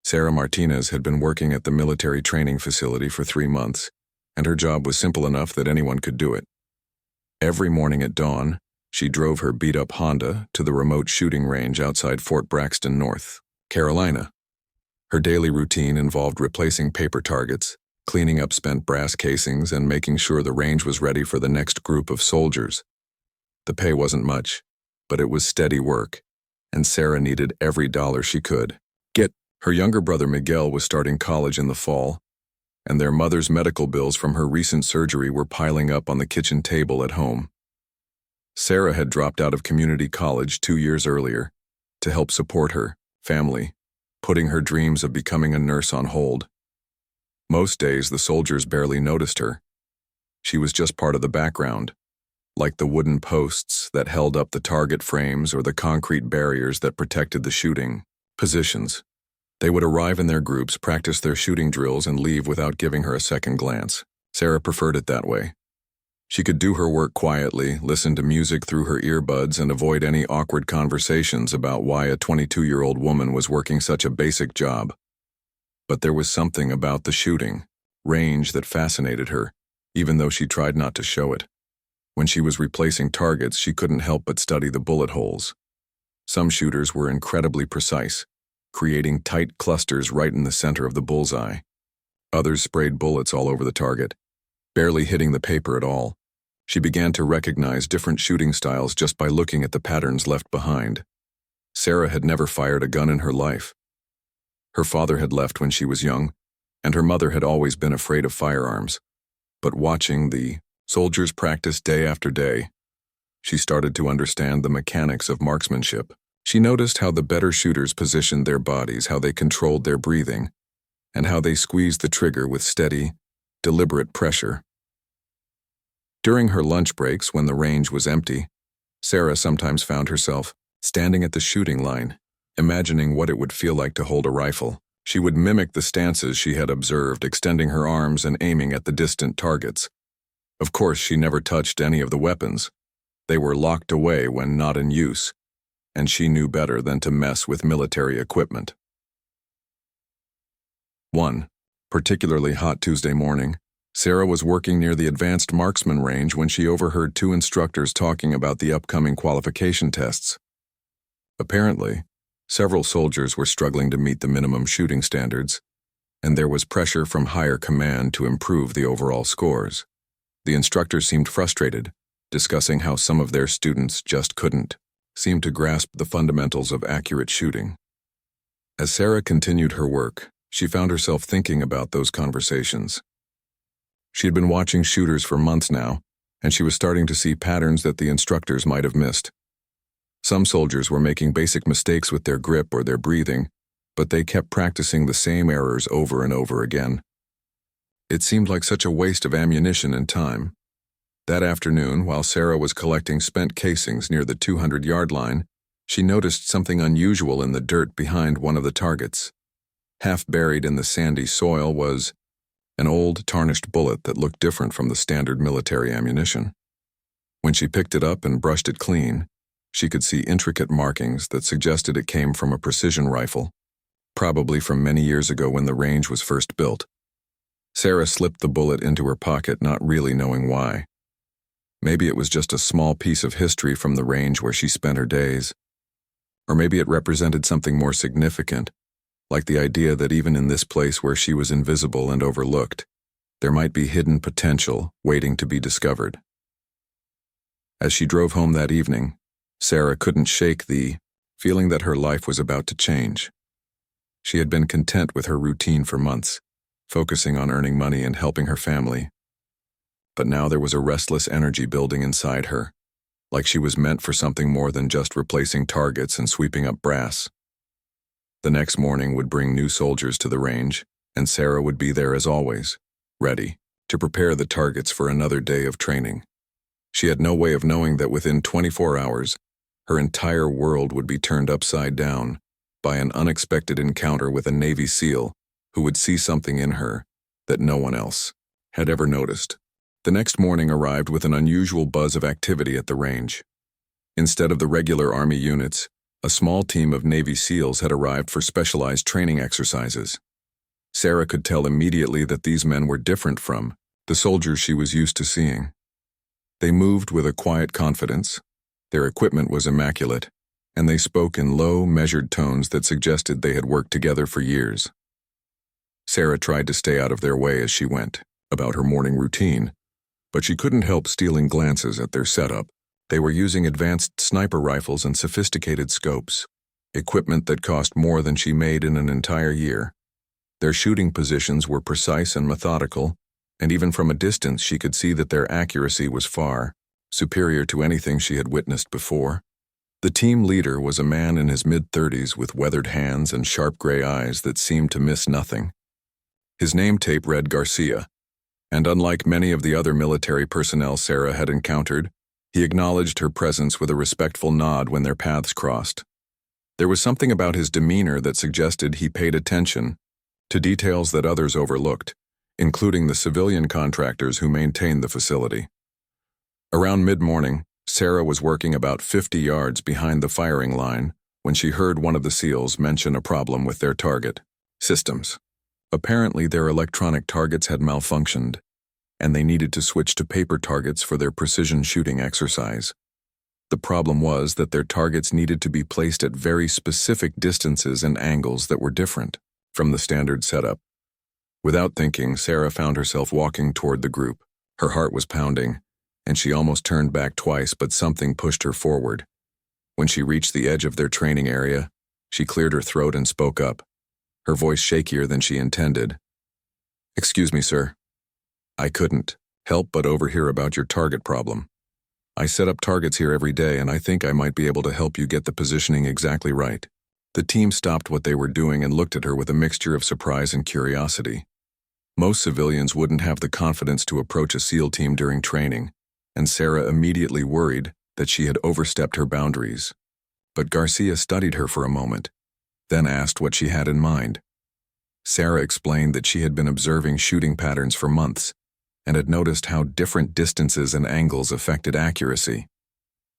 Sarah Martinez had been working at the military training facility for 3 months, and her job was simple enough that anyone could do it. Every morning at dawn, she drove her beat-up Honda to the remote shooting range outside Fort Braxton, North Carolina. Her daily routine involved replacing paper targets, cleaning up spent brass casings, and making sure the range was ready for the next group of soldiers. The pay wasn't much, but it was steady work, and Sarah needed every dollar she could get. Her younger brother Miguel was starting college in the fall, and their mother's medical bills from her recent surgery were piling up on the kitchen table at home. Sarah had dropped out of community college 2 years earlier to help support her family, putting her dreams of becoming a nurse on hold. Most days, the soldiers barely noticed her. She was just part of the background, like the wooden posts that held up the target frames or the concrete barriers that protected the shooting positions. They would arrive in their groups, practice their shooting drills, and leave without giving her a second glance. Sarah preferred it that way. She could do her work quietly, listen to music through her earbuds, and avoid any awkward conversations about why a 22-year-old woman was working such a basic job. But there was something about the shooting range that fascinated her, even though she tried not to show it. When she was replacing targets, she couldn't help but study the bullet holes. Some shooters were incredibly precise, creating tight clusters right in the center of the bullseye. Others sprayed bullets all over the target, barely hitting the paper at all. She began to recognize different shooting styles just by looking at the patterns left behind. Sarah had never fired a gun in her life. Her father had left when she was young, and her mother had always been afraid of firearms. But watching the soldiers practice day after day, she started to understand the mechanics of marksmanship. She noticed how the better shooters positioned their bodies, how they controlled their breathing, and how they squeezed the trigger with steady, deliberate pressure. During her lunch breaks, when the range was empty, Sarah sometimes found herself standing at the shooting line, imagining what it would feel like to hold a rifle. She would mimic the stances she had observed, extending her arms and aiming at the distant targets. Of course, she never touched any of the weapons. They were locked away when not in use, and she knew better than to mess with military equipment. One particularly hot Tuesday morning, Sarah was working near the advanced marksman range when she overheard 2 instructors talking about the upcoming qualification tests. Apparently, several soldiers were struggling to meet the minimum shooting standards, and there was pressure from higher command to improve the overall scores. The instructors seemed frustrated, discussing how some of their students just couldn't seem to grasp the fundamentals of accurate shooting. As Sarah continued her work, she found herself thinking about those conversations. She had been watching shooters for months now, and she was starting to see patterns that the instructors might have missed. Some soldiers were making basic mistakes with their grip or their breathing, but they kept practicing the same errors over and over again. It seemed like such a waste of ammunition and time. That afternoon, while Sarah was collecting spent casings near the 200-yard line, she noticed something unusual in the dirt behind one of the targets. Half buried in the sandy soil was an old, tarnished bullet that looked different from the standard military ammunition. When she picked it up and brushed it clean, she could see intricate markings that suggested it came from a precision rifle, probably from many years ago when the range was first built. Sarah slipped the bullet into her pocket, not really knowing why. Maybe it was just a small piece of history from the range where she spent her days. Or maybe it represented something more significant, like the idea that even in this place where she was invisible and overlooked, there might be hidden potential waiting to be discovered. As she drove home that evening, Sarah couldn't shake the feeling that her life was about to change. She had been content with her routine for months, focusing on earning money and helping her family. But now there was a restless energy building inside her, like she was meant for something more than just replacing targets and sweeping up brass. The next morning would bring new soldiers to the range, and Sarah would be there as always, ready to prepare the targets for another day of training. She had no way of knowing that within 24 hours, her entire world would be turned upside down by an unexpected encounter with a Navy SEAL who would see something in her that no one else had ever noticed. The next morning arrived with an unusual buzz of activity at the range. Instead of the regular Army units, A small team of Navy SEALs had arrived for specialized training exercises. Sarah could tell immediately that these men were different from the soldiers she was used to seeing. They moved with a quiet confidence, their equipment was immaculate, and they spoke in low, measured tones that suggested they had worked together for years. Sarah tried to stay out of their way as she went about her morning routine, but she couldn't help stealing glances at their setup. They were using advanced sniper rifles and sophisticated scopes, equipment that cost more than she made in an entire year. Their shooting positions were precise and methodical, and even from a distance she could see that their accuracy was far superior to anything she had witnessed before. The team leader was a man in his mid-30s with weathered hands and sharp gray eyes that seemed to miss nothing. His name tape read Garcia, and unlike many of the other military personnel Sarah had encountered, he acknowledged her presence with a respectful nod when their paths crossed. There was something about his demeanor that suggested he paid attention to details that others overlooked, including the civilian contractors who maintained the facility. Around mid-morning, Sarah was working about 50 yards behind the firing line when she heard one of the SEALs mention a problem with their target systems. Apparently, their electronic targets had malfunctioned, and they needed to switch to paper targets for their precision shooting exercise. The problem was that their targets needed to be placed at very specific distances and angles that were different from the standard setup. Without thinking, Sarah found herself walking toward the group. Her heart was pounding, and she almost turned back twice, but something pushed her forward. When she reached the edge of their training area, she cleared her throat and spoke up, her voice shakier than she intended. "Excuse me, sir. I couldn't help but overhear about your target problem. I set up targets here every day, and I think I might be able to help you get the positioning exactly right." The team stopped what they were doing and looked at her with a mixture of surprise and curiosity. Most civilians wouldn't have the confidence to approach a SEAL team during training, and Sarah immediately worried that she had overstepped her boundaries. But Garcia studied her for a moment, then asked what she had in mind. Sarah explained that she had been observing shooting patterns for months and had noticed how different distances and angles affected accuracy.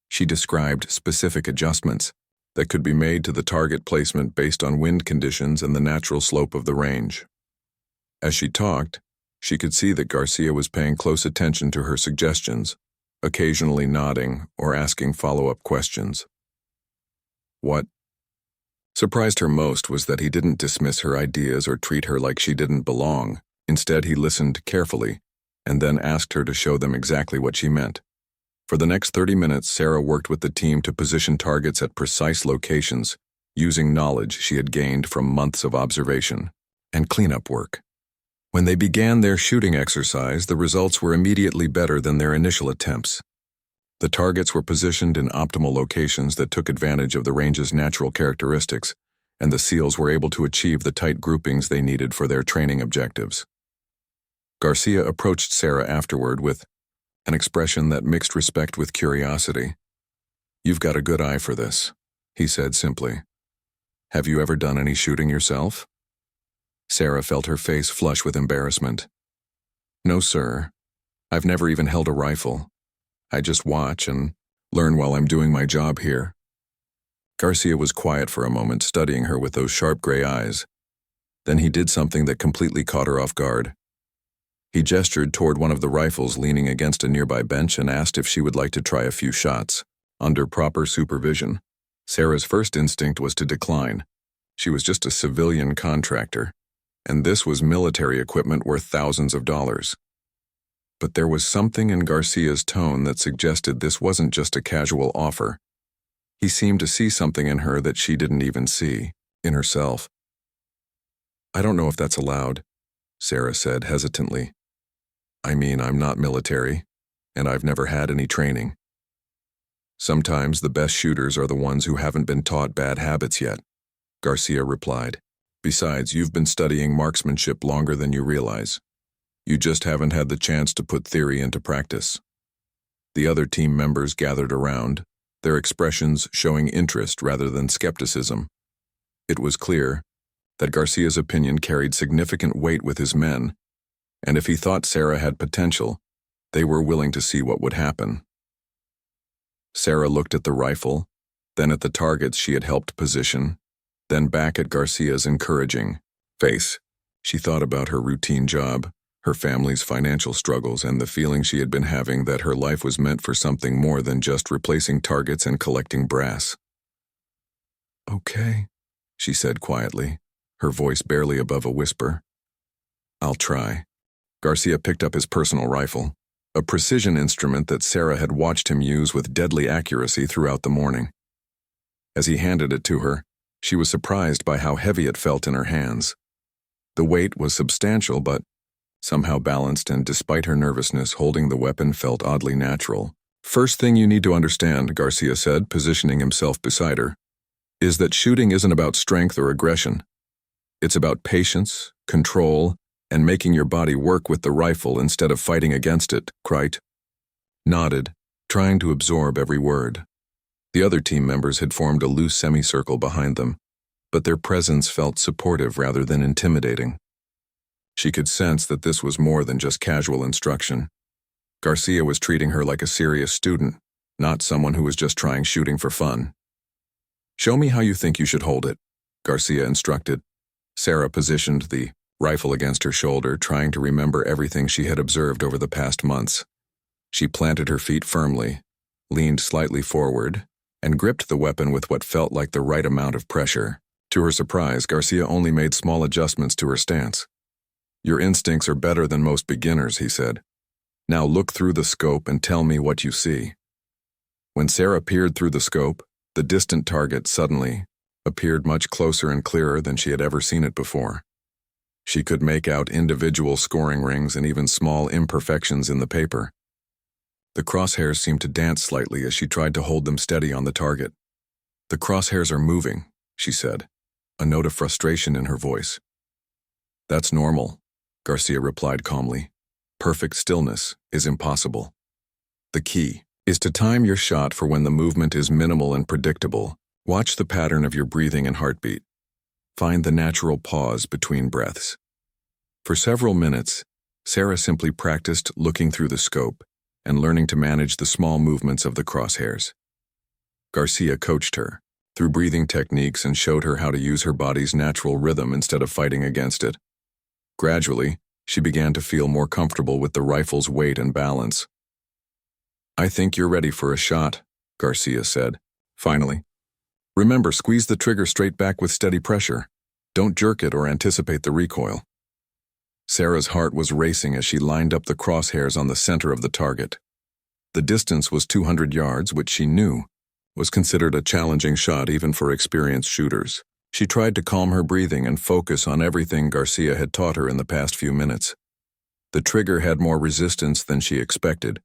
She described specific adjustments that could be made to the target placement based on wind conditions and the natural slope of the range. As she talked, she could see that Garcia was paying close attention to her suggestions, occasionally nodding or asking follow-up questions. What surprised her most was that he didn't dismiss her ideas or treat her like she didn't belong. Instead, he listened carefully and then asked her to show them exactly what she meant. For the next 30 minutes, Sarah worked with the team to position targets at precise locations, using knowledge she had gained from months of observation and cleanup work. When they began their shooting exercise, the results were immediately better than their initial attempts. The targets were positioned in optimal locations that took advantage of the range's natural characteristics, and the SEALs were able to achieve the tight groupings they needed for their training objectives. Garcia approached Sarah afterward with an expression that mixed respect with curiosity. "You've got a good eye for this," he said simply. "Have you ever done any shooting yourself?" Sarah felt her face flush with embarrassment. "No, sir. I've never even held a rifle. I just watch and learn while I'm doing my job here." Garcia was quiet for a moment, studying her with those sharp gray eyes. Then he did something that completely caught her off guard. He gestured toward one of the rifles leaning against a nearby bench and asked if she would like to try a few shots, under proper supervision. Sarah's first instinct was to decline. She was just a civilian contractor, and this was military equipment worth thousands of dollars. But there was something in Garcia's tone that suggested this wasn't just a casual offer. He seemed to see something in her that she didn't even see in herself. "I don't know if that's allowed," Sarah said hesitantly. "I mean, I'm not military, and I've never had any training." "Sometimes the best shooters are the ones who haven't been taught bad habits yet," Garcia replied. "Besides, you've been studying marksmanship longer than you realize. You just haven't had the chance to put theory into practice." The other team members gathered around, their expressions showing interest rather than skepticism. It was clear that Garcia's opinion carried significant weight with his men, and if he thought Sarah had potential, they were willing to see what would happen. Sarah looked at the rifle, then at the targets she had helped position, then back at Garcia's encouraging face. She thought about her routine job, her family's financial struggles, and the feeling she had been having that her life was meant for something more than just replacing targets and collecting brass. "Okay," she said quietly, her voice barely above a whisper. "I'll try." Garcia picked up his personal rifle, a precision instrument that Sarah had watched him use with deadly accuracy throughout the morning. As he handed it to her, she was surprised by how heavy it felt in her hands. The weight was substantial, but somehow balanced, and despite her nervousness, holding the weapon felt oddly natural. "First thing you need to understand," Garcia said, positioning himself beside her, "is that shooting isn't about strength or aggression. It's about patience, control, and making your body work with the rifle instead of fighting against it." Crite nodded, trying to absorb every word. The other team members had formed a loose semicircle behind them, but their presence felt supportive rather than intimidating. She could sense that this was more than just casual instruction. Garcia was treating her like a serious student, not someone who was just trying shooting for fun. "Show me how you think you should hold it," Garcia instructed. Sarah positioned the rifle against her shoulder, trying to remember everything she had observed over the past months. She planted her feet firmly, leaned slightly forward, and gripped the weapon with what felt like the right amount of pressure. To her surprise, Garcia only made small adjustments to her stance. "Your instincts are better than most beginners," he said. "Now look through the scope and tell me what you see." When Sarah peered through the scope, the distant target suddenly appeared much closer and clearer than she had ever seen it before. She could make out individual scoring rings and even small imperfections in the paper. The crosshairs seemed to dance slightly as she tried to hold them steady on the target. "The crosshairs are moving," she said, a note of frustration in her voice. "That's normal," Garcia replied calmly. "Perfect stillness is impossible. The key is to time your shot for when the movement is minimal and predictable. Watch the pattern of your breathing and heartbeat. Find the natural pause between breaths." For several minutes, Sarah simply practiced looking through the scope and learning to manage the small movements of the crosshairs. Garcia coached her through breathing techniques and showed her how to use her body's natural rhythm instead of fighting against it. Gradually, she began to feel more comfortable with the rifle's weight and balance. "I think you're ready for a shot," Garcia said, finally. "Remember, squeeze the trigger straight back with steady pressure. Don't jerk it or anticipate the recoil." Sarah's heart was racing as she lined up the crosshairs on the center of the target. The distance was 200 yards, which she knew was considered a challenging shot even for experienced shooters. She tried to calm her breathing and focus on everything Garcia had taught her in the past few minutes. The trigger had more resistance than she expected,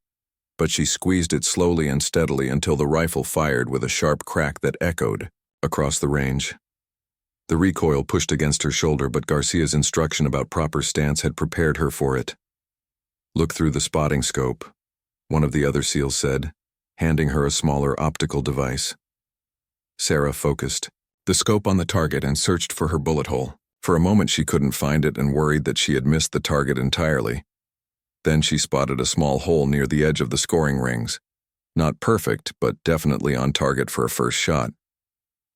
but she squeezed it slowly and steadily until the rifle fired with a sharp crack that echoed across the range. The recoil pushed against her shoulder, but Garcia's instruction about proper stance had prepared her for it. "Look through the spotting scope," one of the other SEALs said, handing her a smaller optical device. Sarah focused the scope on the target and searched for her bullet hole. For a moment she couldn't find it and worried that she had missed the target entirely. Then she spotted a small hole near the edge of the scoring rings. Not perfect, but definitely on target for a first shot.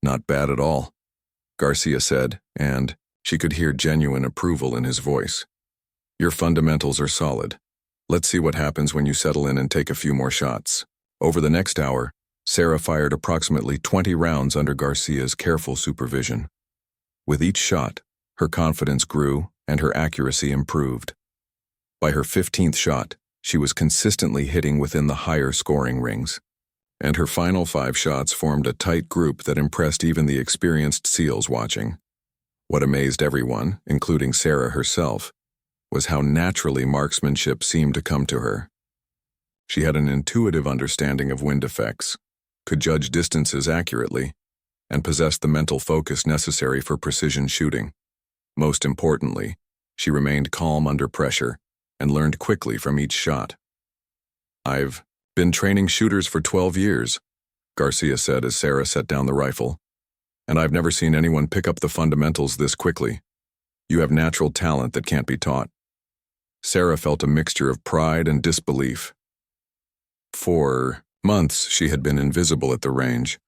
"Not bad at all," Garcia said, and she could hear genuine approval in his voice. "Your fundamentals are solid. Let's see what happens when you settle in and take a few more shots." Over the next hour, Sarah fired approximately 20 rounds under Garcia's careful supervision. With each shot, her confidence grew and her accuracy improved. By her 15th shot, she was consistently hitting within the higher scoring rings, and her final 5 shots formed a tight group that impressed even the experienced SEALs watching. What amazed everyone, including Sarah herself, was how naturally marksmanship seemed to come to her. She had an intuitive understanding of wind effects, could judge distances accurately, and possessed the mental focus necessary for precision shooting. Most importantly, she remained calm under pressure and learned quickly from each shot. "I've been training shooters for 12 years, Garcia said as Sarah set down the rifle, "and I've never seen anyone pick up the fundamentals this quickly. You have natural talent that can't be taught." Sarah felt a mixture of pride and disbelief. For months, she had been invisible at the range,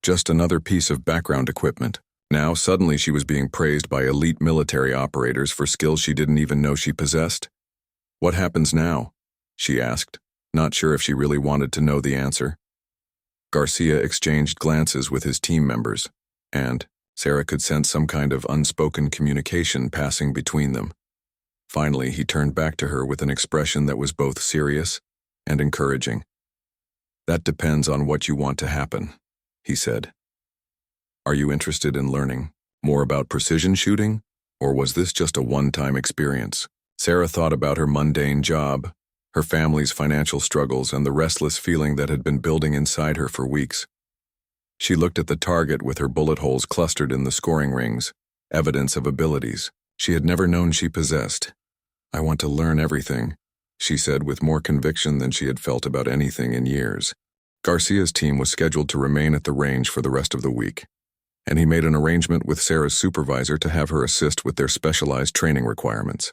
Just another piece of background equipment. Now, suddenly she was being praised by elite military operators for skills she didn't even know she possessed. "What happens now?" she asked, not sure if she really wanted to know the answer. Garcia exchanged glances with his team members, and Sarah could sense some kind of unspoken communication passing between them. Finally, he turned back to her with an expression that was both serious and encouraging. "That depends on what you want to happen," he said. "Are you interested in learning more about precision shooting, or was this just a one-time experience?" Sarah thought about her mundane job, her family's financial struggles, and the restless feeling that had been building inside her for weeks. She looked at the target with her bullet holes clustered in the scoring rings, evidence of abilities she had never known she possessed. "I want to learn everything," she said with more conviction than she had felt about anything in years. Garcia's team was scheduled to remain at the range for the rest of the week, and he made an arrangement with Sarah's supervisor to have her assist with their specialized training requirements.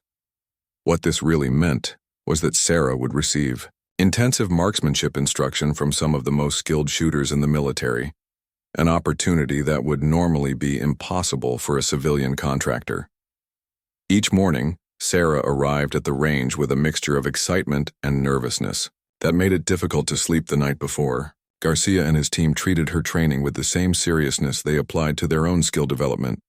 What this really meant was that Sarah would receive intensive marksmanship instruction from some of the most skilled shooters in the military, an opportunity that would normally be impossible for a civilian contractor. Each morning, Sarah arrived at the range with a mixture of excitement and nervousness that made it difficult to sleep the night before. Garcia and his team treated her training with the same seriousness they applied to their own skill development,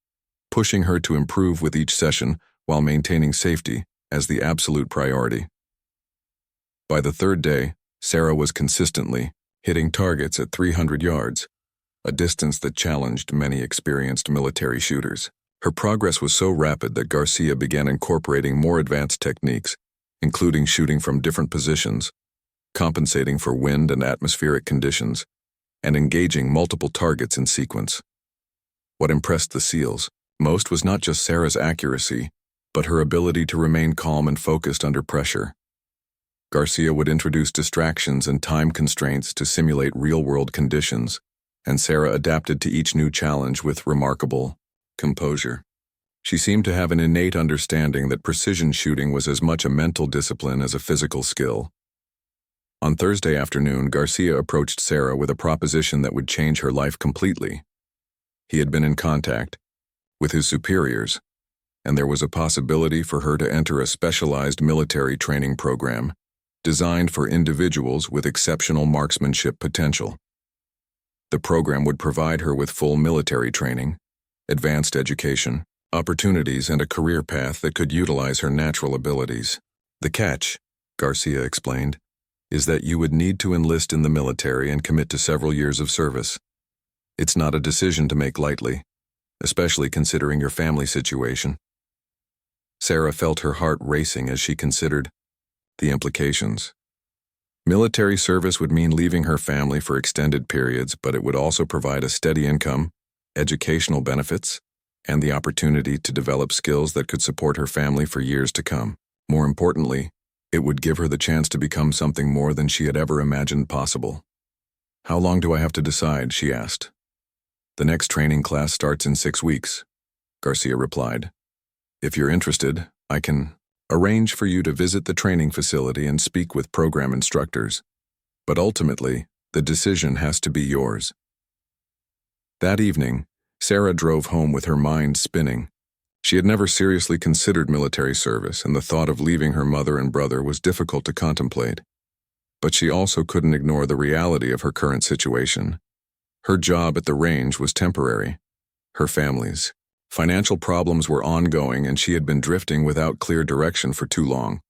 pushing her to improve with each session while maintaining safety as the absolute priority. By the third day, Sarah was consistently hitting targets at 300 yards, a distance that challenged many experienced military shooters. Her progress was so rapid that Garcia began incorporating more advanced techniques, including shooting from different positions, compensating for wind and atmospheric conditions, and engaging multiple targets in sequence. What impressed the SEALs most was not just Sarah's accuracy, but her ability to remain calm and focused under pressure. Garcia would introduce distractions and time constraints to simulate real-world conditions, and Sarah adapted to each new challenge with remarkable composure. She seemed to have an innate understanding that precision shooting was as much a mental discipline as a physical skill. On Thursday afternoon, Garcia approached Sarah with a proposition that would change her life completely. He had been in contact with his superiors, and there was a possibility for her to enter a specialized military training program designed for individuals with exceptional marksmanship potential. The program would provide her with full military training, advanced education, opportunities, and a career path that could utilize her natural abilities. "The catch," Garcia explained, "is that you would need to enlist in the military and commit to several years of service. It's not a decision to make lightly, especially considering your family situation." Sarah felt her heart racing as she considered the implications. Military service would mean leaving her family for extended periods, but it would also provide a steady income, educational benefits, and the opportunity to develop skills that could support her family for years to come. More importantly, it would give her the chance to become something more than she had ever imagined possible. "How long do I have to decide?" she asked. "The next training class starts in 6 weeks, Garcia replied. "If you're interested, I can arrange for you to visit the training facility and speak with program instructors. But ultimately, the decision has to be yours." That evening, Sarah drove home with her mind spinning. She had never seriously considered military service, and the thought of leaving her mother and brother was difficult to contemplate. But she also couldn't ignore the reality of her current situation. Her job at the range was temporary. Her family's financial problems were ongoing, and she had been drifting without clear direction for too long.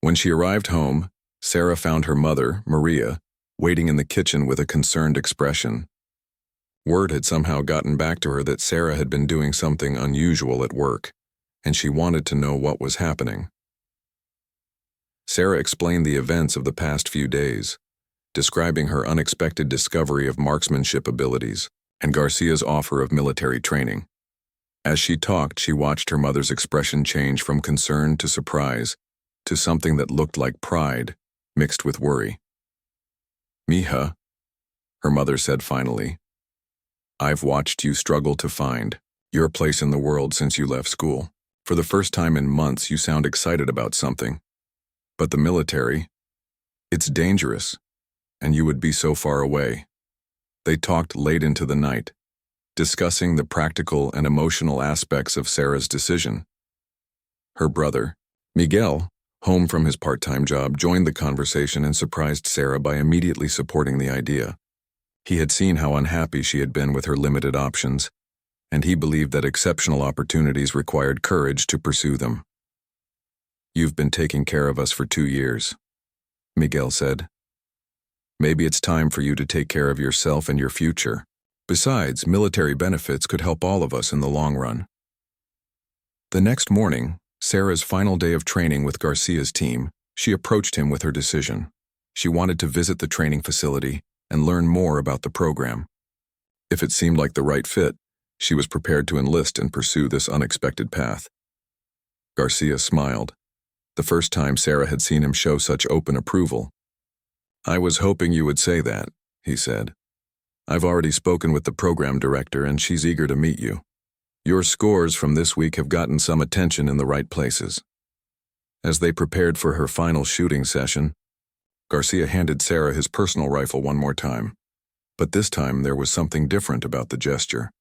When she arrived home, Sarah found her mother, Maria, waiting in the kitchen with a concerned expression. Word had somehow gotten back to her that Sarah had been doing something unusual at work, and she wanted to know what was happening. Sarah explained the events of the past few days, describing her unexpected discovery of marksmanship abilities and Garcia's offer of military training. As she talked, she watched her mother's expression change from concern to surprise to something that looked like pride mixed with worry. "Mija," her mother said finally, "I've watched you struggle to find your place in the world since you left school. For the first time in months, you sound excited about something. But the military, it's dangerous, and you would be so far away." They talked late into the night, discussing the practical and emotional aspects of Sarah's decision. Her brother, Miguel, home from his part-time job, joined the conversation and surprised Sarah by immediately supporting the idea. He had seen how unhappy she had been with her limited options, and he believed that exceptional opportunities required courage to pursue them. "You've been taking care of us for 2 years," Miguel said. "Maybe it's time for you to take care of yourself and your future. Besides, military benefits could help all of us in the long run." The next morning, Sarah's final day of training with Garcia's team, she approached him with her decision. She wanted to visit the training facility and learn more about the program. If it seemed like the right fit, she was prepared to enlist and pursue this unexpected path. Garcia smiled, the first time Sarah had seen him show such open approval. "I was hoping you would say that," he said. "I've already spoken with the program director and she's eager to meet you. Your scores from this week have gotten some attention in the right places." As they prepared for her final shooting session, Garcia handed Sarah his personal rifle one more time. But this time there was something different about the gesture.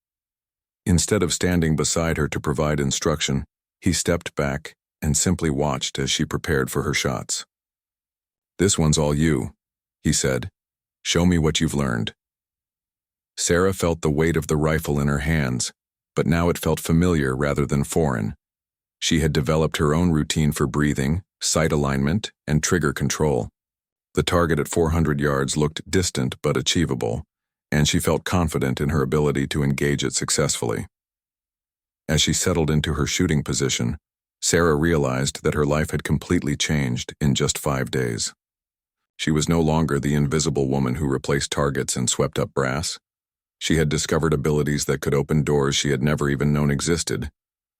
Instead of standing beside her to provide instruction, he stepped back and simply watched as she prepared for her shots. "This one's all you," he said. "Show me what you've learned." Sarah felt the weight of the rifle in her hands, but now it felt familiar rather than foreign. She had developed her own routine for breathing, sight alignment, and trigger control. The target at 400 yards looked distant but achievable, and she felt confident in her ability to engage it successfully. As she settled into her shooting position, Sarah realized that her life had completely changed in just 5 days. She was no longer the invisible woman who replaced targets and swept up brass. She had discovered abilities that could open doors she had never even known existed,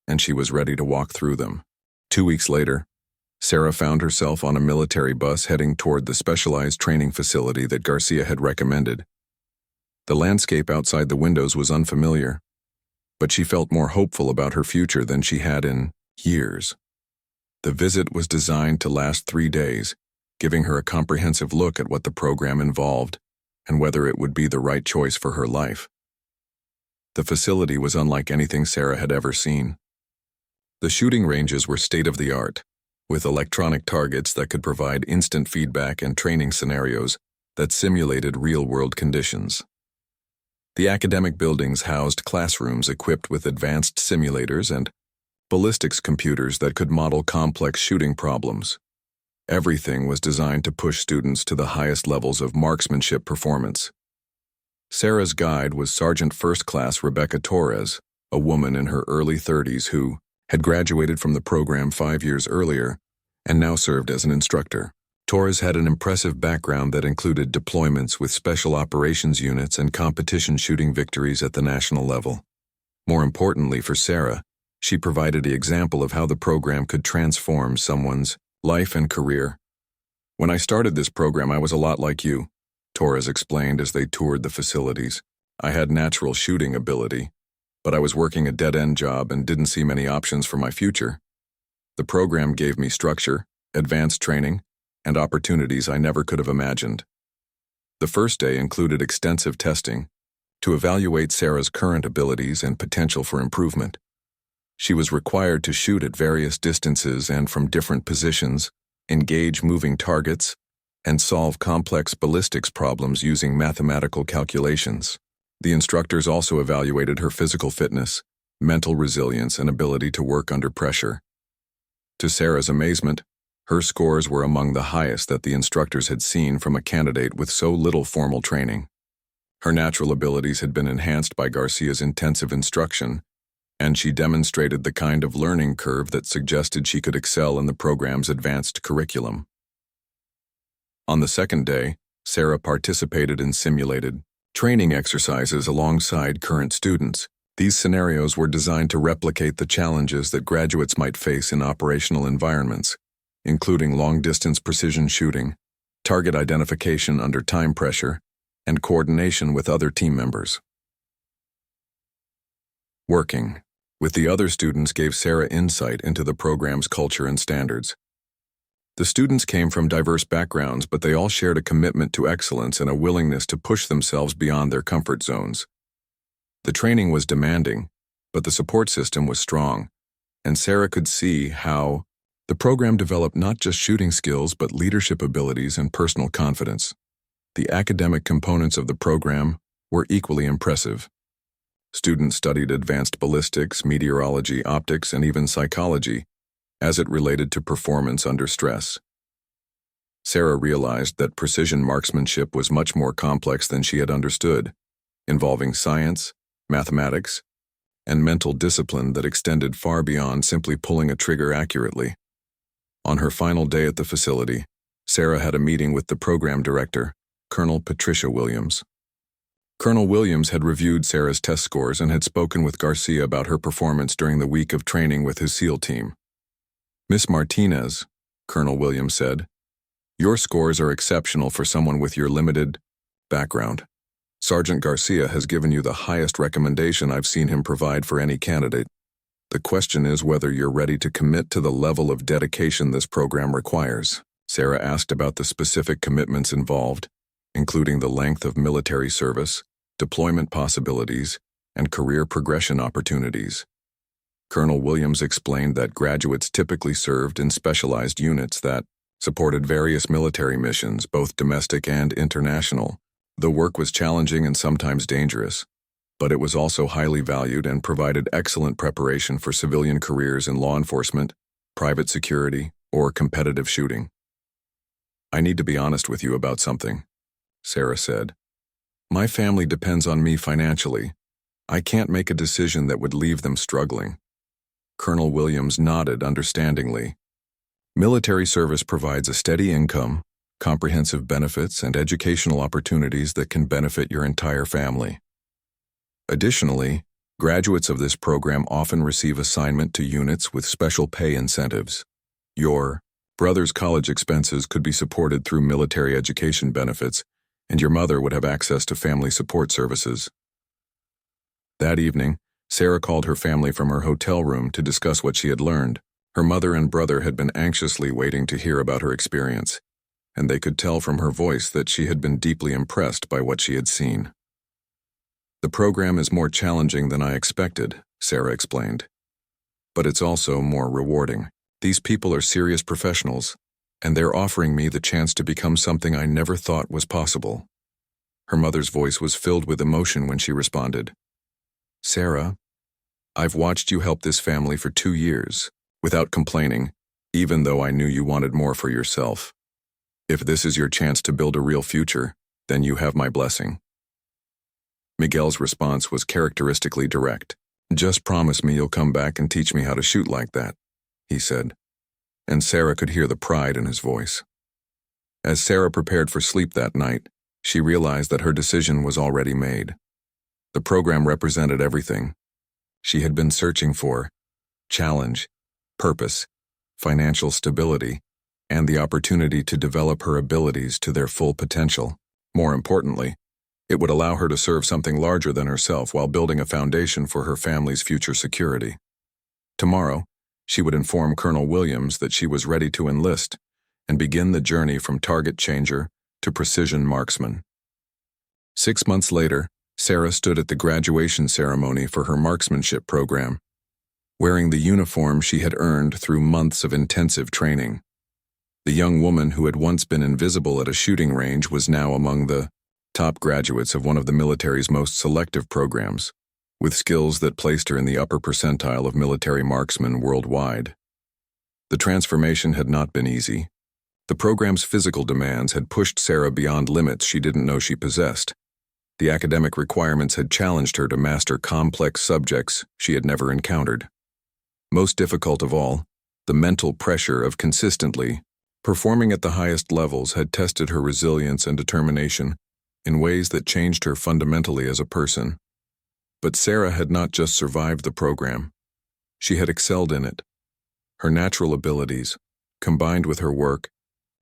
and she was ready to walk through them. 2 weeks later, Sarah found herself on a military bus heading toward the specialized training facility that Garcia had recommended. The landscape outside the windows was unfamiliar, but she felt more hopeful about her future than she had in years. The visit was designed to last 3 days, giving her a comprehensive look at what the program involved and whether it would be the right choice for her life. The facility was unlike anything Sarah had ever seen. The shooting ranges were state-of-the-art, with electronic targets that could provide instant feedback and training scenarios that simulated real-world conditions. The academic buildings housed classrooms equipped with advanced simulators and ballistics computers that could model complex shooting problems. Everything was designed to push students to the highest levels of marksmanship performance. Sarah's guide was Sergeant First Class Rebecca Torres, a woman in her early 30s who had graduated from the program 5 years earlier and now served as an instructor. Torres had an impressive background that included deployments with special operations units and competition shooting victories at the national level. More importantly for Sarah, she provided the example of how the program could transform someone's life and career. "When I started this program, I was a lot like you," Torres explained as they toured the facilities. "I had natural shooting ability, but I was working a dead-end job and didn't see many options for my future. The program gave me structure, advanced training, and opportunities I never could have imagined." The first day included extensive testing to evaluate Sarah's current abilities and potential for improvement. She was required to shoot at various distances and from different positions, engage moving targets, and solve complex ballistics problems using mathematical calculations. The instructors also evaluated her physical fitness, mental resilience, and ability to work under pressure. To Sarah's amazement, her scores were among the highest that the instructors had seen from a candidate with so little formal training. Her natural abilities had been enhanced by Garcia's intensive instruction, and she demonstrated the kind of learning curve that suggested she could excel in the program's advanced curriculum. On the second day, Sarah participated in simulated training exercises alongside current students. These scenarios were designed to replicate the challenges that graduates might face in operational environments, including long-distance precision shooting, target identification under time pressure, and coordination with other team members. Working with the other students gave Sarah insight into the program's culture and standards. The students came from diverse backgrounds, but they all shared a commitment to excellence and a willingness to push themselves beyond their comfort zones. The training was demanding, but the support system was strong, and Sarah could see how the program developed not just shooting skills but leadership abilities and personal confidence. The academic components of the program were equally impressive. Students studied advanced ballistics, meteorology, optics, and even psychology, as it related to performance under stress. Sarah realized that precision marksmanship was much more complex than she had understood, involving science, mathematics, and mental discipline that extended far beyond simply pulling a trigger accurately. On her final day at the facility, Sarah had a meeting with the program director, Colonel Patricia Williams. Colonel Williams had reviewed Sarah's test scores and had spoken with Garcia about her performance during the week of training with his SEAL team. "Miss Martinez," Colonel Williams said, "your scores are exceptional for someone with your limited background. Sergeant Garcia has given you the highest recommendation I've seen him provide for any candidate. The question is whether you're ready to commit to the level of dedication this program requires." Sarah asked about the specific commitments involved, including the length of military service, deployment possibilities, and career progression opportunities. Colonel Williams explained that graduates typically served in specialized units that supported various military missions, both domestic and international. The work was challenging and sometimes dangerous, but it was also highly valued and provided excellent preparation for civilian careers in law enforcement, private security, or competitive shooting. "I need to be honest with you about something," Sarah said. "My family depends on me financially. I can't make a decision that would leave them struggling." Colonel Williams nodded understandingly. "Military service provides a steady income, comprehensive benefits, and educational opportunities that can benefit your entire family. Additionally, graduates of this program often receive assignment to units with special pay incentives. Your brother's college expenses could be supported through military education benefits, and your mother would have access to family support services." That evening, Sarah called her family from her hotel room to discuss what she had learned. Her mother and brother had been anxiously waiting to hear about her experience, and they could tell from her voice that she had been deeply impressed by what she had seen. "The program is more challenging than I expected," Sarah explained. "But it's also more rewarding. These people are serious professionals, and they're offering me the chance to become something I never thought was possible." Her mother's voice was filled with emotion when she responded, "Sarah, I've watched you help this family for 2 years, without complaining, even though I knew you wanted more for yourself. If this is your chance to build a real future, then you have my blessing." Miguel's response was characteristically direct. "Just promise me you'll come back and teach me how to shoot like that," he said, and Sarah could hear the pride in his voice. As Sarah prepared for sleep that night, she realized that her decision was already made. The program represented everything she had been searching for: challenge, purpose, financial stability, and the opportunity to develop her abilities to their full potential. More importantly, it would allow her to serve something larger than herself while building a foundation for her family's future security. Tomorrow, she would inform Colonel Williams that she was ready to enlist and begin the journey from target changer to precision marksman. 6 months later, Sarah stood at the graduation ceremony for her marksmanship program, wearing the uniform she had earned through months of intensive training. The young woman who had once been invisible at a shooting range was now among the top graduates of one of the military's most selective programs, with skills that placed her in the upper percentile of military marksmen worldwide. The transformation had not been easy. The program's physical demands had pushed Sarah beyond limits she didn't know she possessed. The academic requirements had challenged her to master complex subjects she had never encountered. Most difficult of all, the mental pressure of consistently performing at the highest levels had tested her resilience and determination in ways that changed her fundamentally as a person. But Sarah had not just survived the program. She had excelled in it. Her natural abilities, combined with her work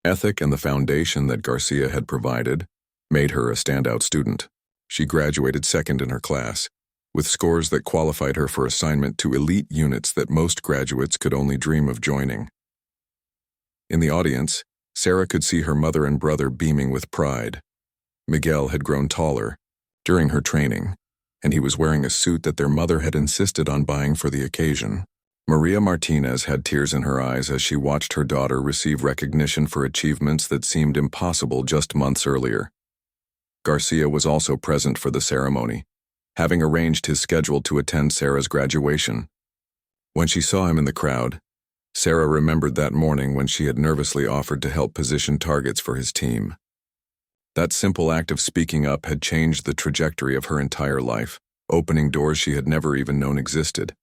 ethic and the foundation that Garcia had provided, made her a standout student. She graduated second in her class, with scores that qualified her for assignment to elite units that most graduates could only dream of joining. In the audience, Sarah could see her mother and brother beaming with pride. Miguel had grown taller during her training, and he was wearing a suit that their mother had insisted on buying for the occasion. Maria Martinez had tears in her eyes as she watched her daughter receive recognition for achievements that seemed impossible just months earlier. Garcia was also present for the ceremony, having arranged his schedule to attend Sarah's graduation. When she saw him in the crowd, Sarah remembered that morning when she had nervously offered to help position targets for his team. That simple act of speaking up had changed the trajectory of her entire life, opening doors she had never even known existed.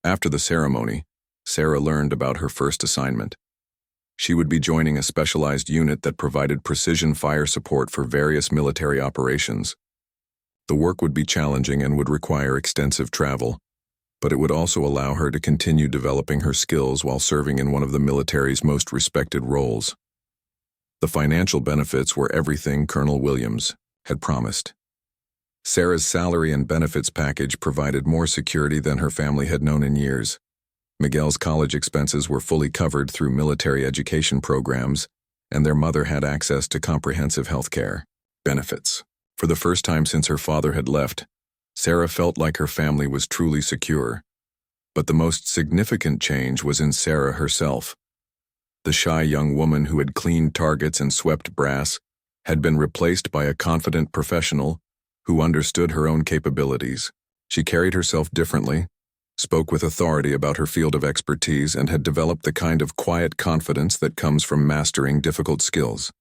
After the ceremony, Sarah learned about her first assignment. She would be joining a specialized unit that provided precision fire support for various military operations. The work would be challenging and would require extensive travel, but it would also allow her to continue developing her skills while serving in one of the military's most respected roles. The financial benefits were everything Colonel Williams had promised. Sarah's salary and benefits package provided more security than her family had known in years. Miguel's college expenses were fully covered through military education programs, and their mother had access to comprehensive health care benefits. For the first time since her father had left, Sarah felt like her family was truly secure. But the most significant change was in Sarah herself. The shy young woman who had cleaned targets and swept brass had been replaced by a confident professional who understood her own capabilities. She carried herself differently, spoke with authority about her field of expertise, and had developed the kind of quiet confidence that comes from mastering difficult skills.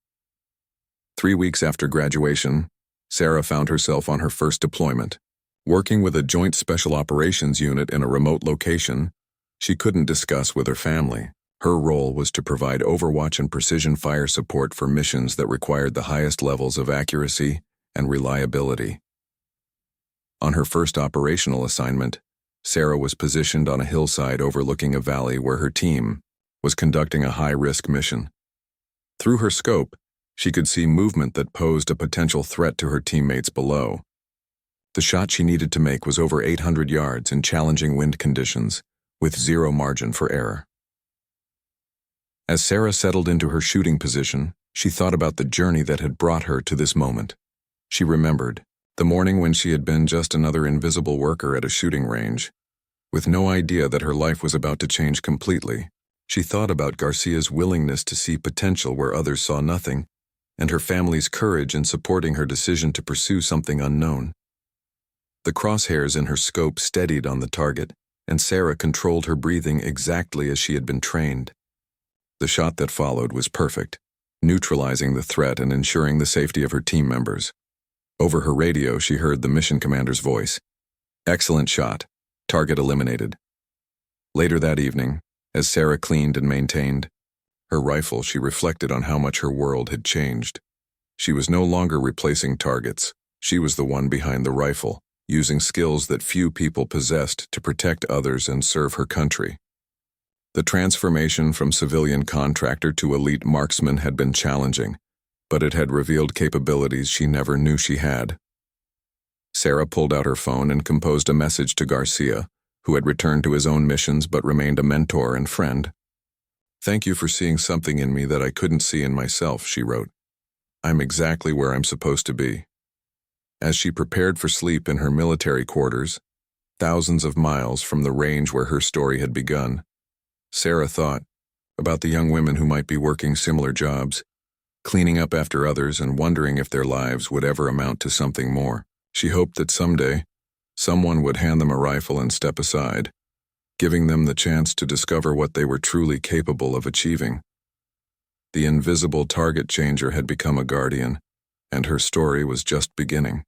3 weeks after graduation, Sarah found herself on her first deployment. Working with a joint special operations unit in a remote location, she couldn't discuss with her family. Her role was to provide overwatch and precision fire support for missions that required the highest levels of accuracy and reliability. On her first operational assignment, Sarah was positioned on a hillside overlooking a valley where her team was conducting a high-risk mission. Through her scope, she could see movement that posed a potential threat to her teammates below. The shot she needed to make was over 800 yards in challenging wind conditions, with zero margin for error. As Sarah settled into her shooting position, she thought about the journey that had brought her to this moment. She remembered the morning when she had been just another invisible worker at a shooting range. With no idea that her life was about to change completely, she thought about Garcia's willingness to see potential where others saw nothing, and her family's courage in supporting her decision to pursue something unknown. The crosshairs in her scope steadied on the target, and Sarah controlled her breathing exactly as she had been trained. The shot that followed was perfect, neutralizing the threat and ensuring the safety of her team members. Over her radio, she heard the mission commander's voice. "Excellent shot. Target eliminated." Later that evening, as Sarah cleaned and maintained her rifle, she reflected on how much her world had changed. She was no longer replacing targets. She was the one behind the rifle, using skills that few people possessed to protect others and serve her country. The transformation from civilian contractor to elite marksman had been challenging, but it had revealed capabilities she never knew she had. Sarah pulled out her phone and composed a message to Garcia, who had returned to his own missions but remained a mentor and friend. "Thank you for seeing something in me that I couldn't see in myself," she wrote. "I'm exactly where I'm supposed to be." As she prepared for sleep in her military quarters, thousands of miles from the range where her story had begun, Sarah thought about the young women who might be working similar jobs, cleaning up after others and wondering if their lives would ever amount to something more. She hoped that someday, someone would hand them a rifle and step aside, giving them the chance to discover what they were truly capable of achieving. The invisible target changer had become a guardian, and her story was just beginning.